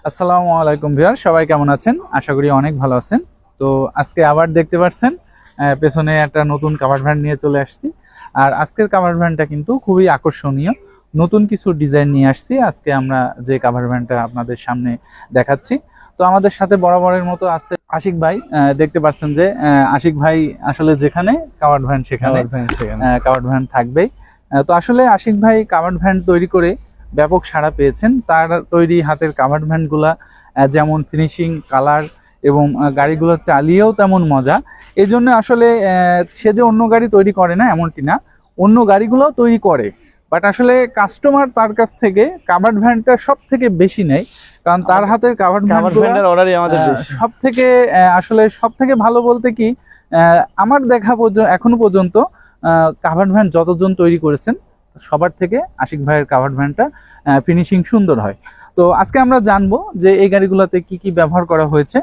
আসসালামু আলাইকুম ভিউয়ার, সবাই কেমন আছেন? আশা করি অনেক ভালো আছেন। তো আজকে আবার দেখতে পাচ্ছেন পেছনে একটা নতুন কাভার ভ্যান নিয়ে চলে আসছি। আর আজকের কাভার ভ্যানটা কিন্তু খুবই আকর্ষণীয়, নতুন কিছু ডিজাইন নিয়ে আসছি। আজকে আমরা যে কাভার ভ্যানটা আপনাদের সামনে দেখাচ্ছি, তো আমাদের সাথে বরাবরের মতো আছে আশিক ভাই। দেখতে পাচ্ছেন যে আশিক ভাই আসলে যেখানে কাভার ভ্যান সেখানে কাভার ভ্যান থাকবেই। তো আসলে আশিক ভাই কাভার ভ্যান তৈরি করে ব্যাপক সাড়া পেয়েছেন। তার তৈরি হাতের কাভার্ড ভ্যানগুলা যেমন ফিনিশিং, কালার এবং গাড়িগুলো চালিয়েও তেমন মজা। এই জন্য আসলে সে যে অন্য গাড়ি তৈরি করে না এমনটি না, অন্য গাড়িগুলোও তৈরি করে, বাট আসলে কাস্টমার তার কাছ থেকে কাভার্ড ভ্যানটা সব থেকে বেশি নেয়, কারণ তার হাতের কাভার্ড ভ্যানের অর্ডারই আমাদের সব থেকে আসলে সব থেকে ভালো বলতে কি, আমার দেখা এখনো পর্যন্ত কাভার্ড ভ্যান যতজন তৈরি করেছেন সবার থেকে আশিক ভাইয়ের কাভার্ড ভ্যানটা ফিনিশিং সুন্দর হয়। তো আজকে আমরা জানবো যে এই গাড়িগুলোতে কি কি ব্যবহার করা হয়েছে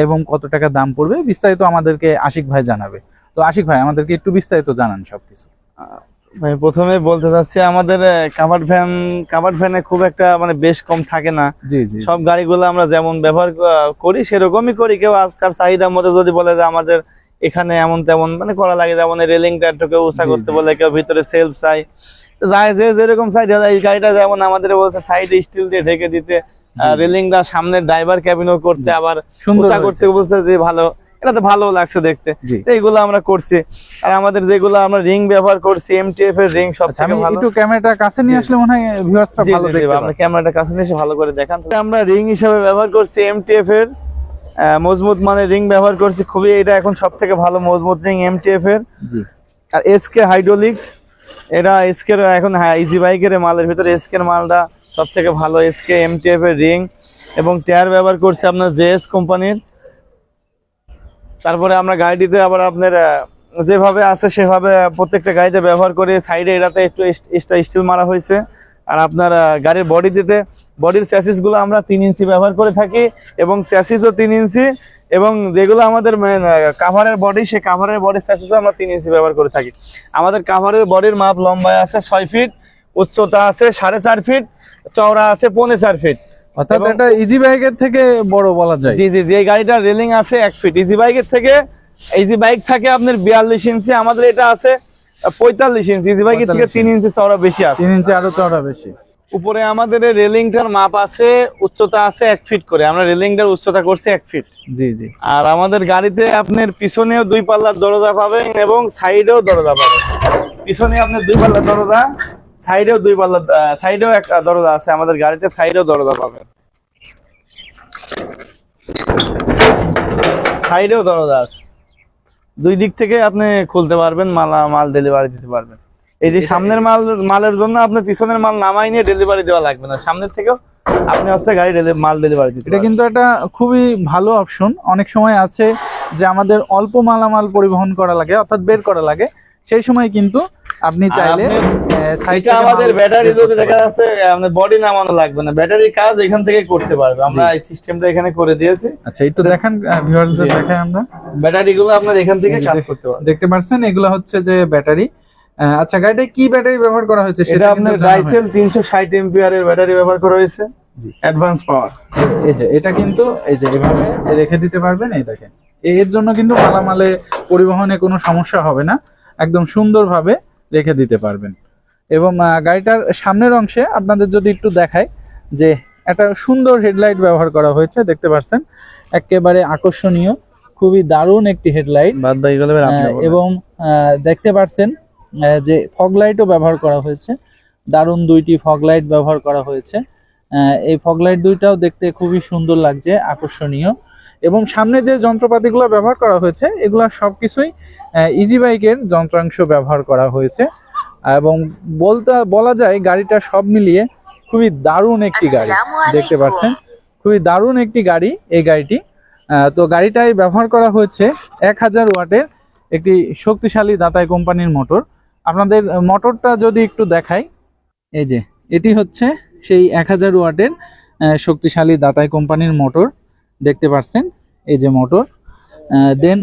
এবং কত টাকা দাম পড়বে, বিস্তারিত আমাদেরকে আশিক ভাই জানাবে। তো আশিক ভাই, আমাদেরকে একটু বিস্তারিত জানান সবকিছু। ভাই প্রথমে বলতে চাচ্ছি, আমাদের কাভার্ড ভ্যানে খুব একটা মানে বেশ কম থাকে না। জি জি, সব গাড়িগুলো আমরা যেমন ব্যবহার করি সেরকমই করি। কেউ আজকাল চাহিদার মধ্যে যদি বলে যে আমাদের এখানে এমন তেমন মানে করা লাগে, যেমন রেলিংটা একটু উঁচা করতে বলে, কেউ ভিতরে সেলফ চাই, যায় যে যেরকম চাই। এই গাড়িটা যেমন আমাদের বলছে সাইডে স্টিল দিয়ে ঢেকে দিতে, রেলিংটা সামনে ড্রাইভার ক্যাবিনও করতে, আবার উঁচা করতে বলছে যে ভালো, এটা তো ভালো লাগছে দেখতে। এইগুলো আমরা করছি। আর আমাদের যেগুলো আমরা রিং ব্যবহার করছি, এমটিএফ এর রিং সবথেকে ভালো। একটু ক্যামেরাটা কাছে নিয়ে আসলে মনে হয় ভিউয়ার্সরা ভালো দেখতে পাবে। আমরা ক্যামেরাটা কাছে নিয়ে এসে ভালো করে দেখান। আমরা রিং হিসেবে ব্যবহার করছি এমটিএফ এর মজবুত মানে রিং ব্যবহার করছি, খুবই এটা এখন সবথেকে ভালো মজবুত রিং এমটিএফ এর। জি। আর এসকে হাইড্রোলিক্স, এরা এসকে এখন ইজি বাইকের মালের ভিতরে এসকে এর মালটা সবথেকে ভালো। এসকে এমটিএফ এর রিং এবং টায়ার ব্যবহার করছি আপনার জেএস কোম্পানির। তারপরে আমরা গাড়িটিতে আবার আপনার যেভাবে আছে সেভাবে প্রত্যেকটা গাড়িতে ব্যবহার করে সাইডে এটাতে একটু এক্সট্রা স্টিল মারা হয়েছে। আর আপনার গাড়ির বডির চ্যাসিসগুলো আমরা 3 ইঞ্চি ব্যবহার করে থাকি, এবং চ্যাসিসও 3 ইঞ্চি, এবং যেগুলো আমাদের কাভারের বডি, সেই কাভারের বডির চ্যাসিসও আমরা 3 ইঞ্চি ব্যবহার করে থাকি। আমাদের কাভারের বডির মাপ লম্বায় আছে 6 ফিট, উচ্চতা আছে 4.5 ফিট, চওড়া আছে 4.5 ফিট। অর্থাৎ এটা ইজি বাইকের থেকে বড় বলা যায়। জি জি জি, এই গাড়িটার রেলিং আছে 1 ফিট। ইজি বাইকের থেকে, ইজি বাইক থাকে আপনার 42 ইঞ্চি, আমাদের এটা আছে 45 ইঞ্চি। ইজি বাইকের থেকে 3 ইঞ্চি চওড়া বেশি আছে, 3 ইঞ্চি আরো চওড়া বেশি। উপরে আমাদের রেলিংটার মাপ আছে, উচ্চতা আছে 1 ফিট করে, আমরা রেলিংটার উচ্চতা করছি 1 ফিট। জি জি। আর আমাদের গাড়িতে আপনার পিছনেও 2 পাল্লার দরজা পাবেন এবং সাইডেও দরজা পাবেন। পিছনে আপনার 2 পাল্লার দরজা, সাইডেও 2 পাল্লার, সাইডেও একটা দরজা আছে আমাদের গাড়িতে, সাইডেও দরজা পাবেন, সাইডেও দরজা আছে। 2 দিক থেকে আপনি খুলতে পারবেন, মাল ডেলিভারি দিতে পারবেন। এই যে সামনের মালের জন্য আপনার পিছনের মাল নামাই নিয়ে ডেলিভারি দেওয়া লাগবে না, সামনের থেকেও আপনি হচ্ছে গাড়ি মাল ডেলিভারি দিতে। এটা কিন্তু একটা খুবই ভালো অপশন। অনেক সময় আছে যে আমাদের অল্প মালামাল পরিবহন করা লাগে, অর্থাৎ বের করা লাগে, সেই সময় কিন্তু আপনি চাইলে সাইডে আমাদের ব্যাটারি যদি দেখা যাচ্ছে আমাদের বডি নামানো লাগবে না, ব্যাটারির কাজ এখান থেকে করতে পারবে। আমরা এই সিস্টেমটা এখানে করে দিয়েছি। আচ্ছা, একটু দেখেন ভিউয়ার্সদের দেখাই আমরা। ব্যাটারিগুলো আপনার এখান থেকে কাজ করতে পারবে, দেখতে পাচ্ছেন এগুলো হচ্ছে যে ব্যাটারি। আচ্ছা, গাড়িতে কি ব্যাটারি ব্যবহার করা হয়েছে? সেটা আপনার ডাইসেল 360 এম্পিয়ার এর ব্যাটারি ব্যবহার করা হয়েছে। জি, অ্যাডভান্স পাওয়ার। এই যে এটা কিন্তু এই যে এভাবে রেখে দিতে পারবেন। এই দেখেন, এর জন্য কিন্তু মালামালে পরিবহনে কোনো সমস্যা হবে না, একদম সুন্দরভাবে রেখে দিতে পারবেন। এবং গাড়িটার সামনের অংশে আপনাদের যদি একটু দেখাই, যে একটা সুন্দর হেডলাইট ব্যবহার করা হয়েছে, দেখতে পাচ্ছেন একেবারে আকর্ষণীয়, খুবই দারুণ একটি হেডলাইট। এবং দেখতে পাচ্ছেন যে ফগ লাইটও ব্যবহার করা হয়েছে, দারুণ 2টি ফগ লাইট ব্যবহার করা হয়েছে। এই ফগ লাইট 2টাও দেখতে খুবই সুন্দর লাগছে, আকর্ষণীয়। এবং সামনে যে যন্ত্রপাতিগুলো ব্যবহার করা হয়েছে এগুলো সবকিছুই ইজি বাইকের যন্ত্রাংশ ব্যবহার করা হয়েছে। এবং বলা যায় গাড়িটা সব মিলিয়ে খুবই দারুণ একটি গাড়ি। দেখতে পাচ্ছেন খুবই দারুণ একটি গাড়ি এই গাড়িটি। তো গাড়িটায় ব্যবহার করা হয়েছে 1000 ওয়াটের একটি শক্তিশালী দাতাই কোম্পানির মোটর। আপনাদের মোটরটা যদি একটু দেখাই, এই যে এটি হচ্ছে সেই 1000 ওয়াটের শক্তিশালী দাতাই কোম্পানির মোটর, দেখতে পাচ্ছেন এই যে মোটর। দেন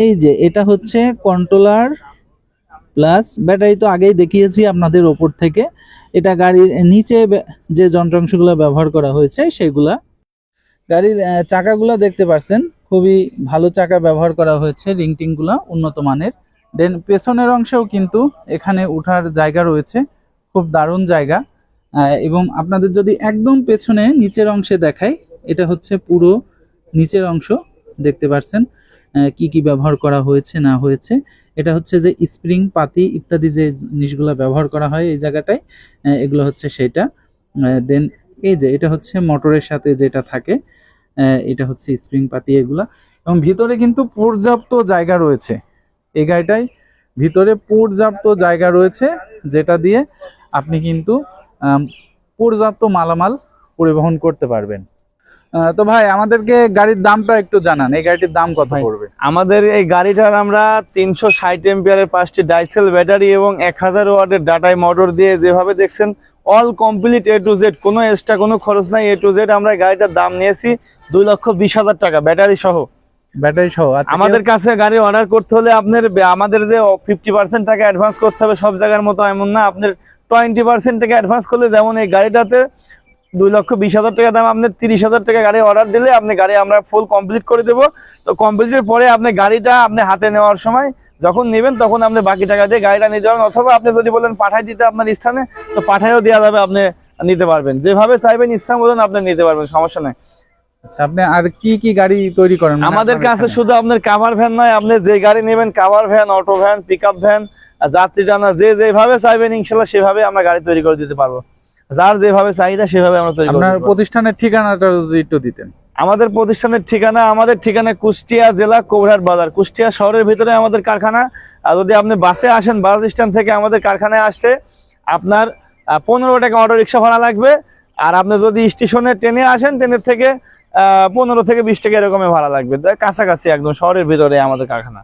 এই যে এটা হচ্ছে কন্ট্রোলার প্লাস ব্যাটারি, তো আগেই দেখিয়েছি আপনাদের ওপর থেকে। এটা গাড়ির নিচে যে যন্ত্রাংশগুলো ব্যবহার করা হয়েছে সেগুলা। গাড়ির চাকাগুলো দেখতে পাচ্ছেন, খুবই ভালো চাকা ব্যবহার করা হয়েছে, রিংটিংগুলো উন্নত মানের। দেন পেছনের অংশেও কিন্তু এখানে ওঠার জায়গা রয়েছে, খুব দারুণ জায়গা। এবং আপনাদের যদি একদম পেছনে নিচের অংশে দেখাই, এটা হচ্ছে পুরো নিচের অংশ দেখতে পাচ্ছেন কি কি ব্যবহার করা হয়েছে না হয়েছে। এটা হচ্ছে যে স্প্রিং পাতি ইত্যাদি যে জিনিসগুলো ব্যবহার করা হয় এই জায়গাটায়, এগুলো হচ্ছে সেটা। দেন এই যে এটা হচ্ছে মোটরের সাথে যেটা থাকে, এটা হচ্ছে স্প্রিং পাতি এগুলা। এবং ভিতরে কিন্তু পর্যাপ্ত জায়গা রয়েছে এই গাড়িটায়, ভিতরে পর্যাপ্ত জায়গা রয়েছে যেটা দিয়ে আপনি কিন্তু পর্যাপ্ত মালামাল পরিবহন করতে পারবেন। তো ভাই আমাদেরকে গাড়ির দামটা একটু জানান, এই গাড়িটির দাম কত পড়বে? আমাদের এই গাড়িটার আমরা 360 এম্পিয়ারের 5টি ডাইসেল ব্যাটারি এবং 1000 ওয়াটের ডাটাই মোটর দিয়ে যেভাবে দেখছেন all complete A to Z, কোনো এক্সট্রা কোনো খরচ নাই, A to Z আমরা গাড়িটার দাম নিয়েছি 2,20,000 টাকা ব্যাটারি সহ। ব্যাটারি সহ? আচ্ছা, আমাদের কাছে গাড়ি অর্ডার করতে হলে আপনার আমাদের যে 50% টাকা অ্যাডভান্স করতে হবে সব জায়গার মতো এমন না, আপনার 20% টাকা অ্যাডভান্স করলে, যেমন এই গাড়িটাতে 2,20,000 টাকা দাম, আপনি 30,000 টাকা গাড়ি অর্ডার দিলে আপনি গাড়ি আমরা ফুল কমপ্লিট করে দেবো। তো কমপ্লিটের পরে আপনি গাড়িটা আপনি হাতে নেওয়ার সময় যখন নেবেন তখন আপনি বাকি টাকা দিয়ে গাড়িটা নিতে পারবেন, অথবা আপনি যদি বলেন পাঠাই দিতে আপনার স্থানে, তো পাঠাইও দেওয়া যাবে, আপনি নিতে পারবেন, যেভাবে চাইবেন ইচ্ছা মতন আপনি নিতে পারবেন, সমস্যা নেই। আচ্ছা, আপনি আর কি কি গাড়ি তৈরি করেন? আমাদের কাছে শুধু আপনার কাভার ভ্যান নয়, আপনি যে গাড়ি নেবেন cover van, auto van, pickup van, যাত্রী টানা, যেভাবে চাইবেন ইনশাল্লাহ সেভাবে আমরা গাড়ি তৈরি করে দিতে পারবো, যার যেভাবে চাহিদা সেভাবে আমরা তৈরি করে আপনার দিতে পারবো। প্রতিষ্ঠানের ঠিকানাটা যদি একটু দিতেন। আমাদের প্রতিষ্ঠানের ঠিকানা, আমাদের ঠিকানা কুষ্টিয়া জেলা কোবরাট বাজার, কুষ্টিয়া শহরের ভিতরে আমাদের কারখানা। আর যদি আপনি বাসে আসেন, বাস স্ট্যান্ড থেকে আমাদের কারখানায় আসতে আপনার 15 টাকা অটো রিক্সা ভাড়া লাগবে। আর আপনি যদি স্টেশনে ট্রেনে আসেন, ট্রেনের থেকে 15 থেকে 20 টাকা এরকমই ভাড়া লাগবে, কাছাকাছি একদম শহরের ভিতরে আমাদের কারখানা।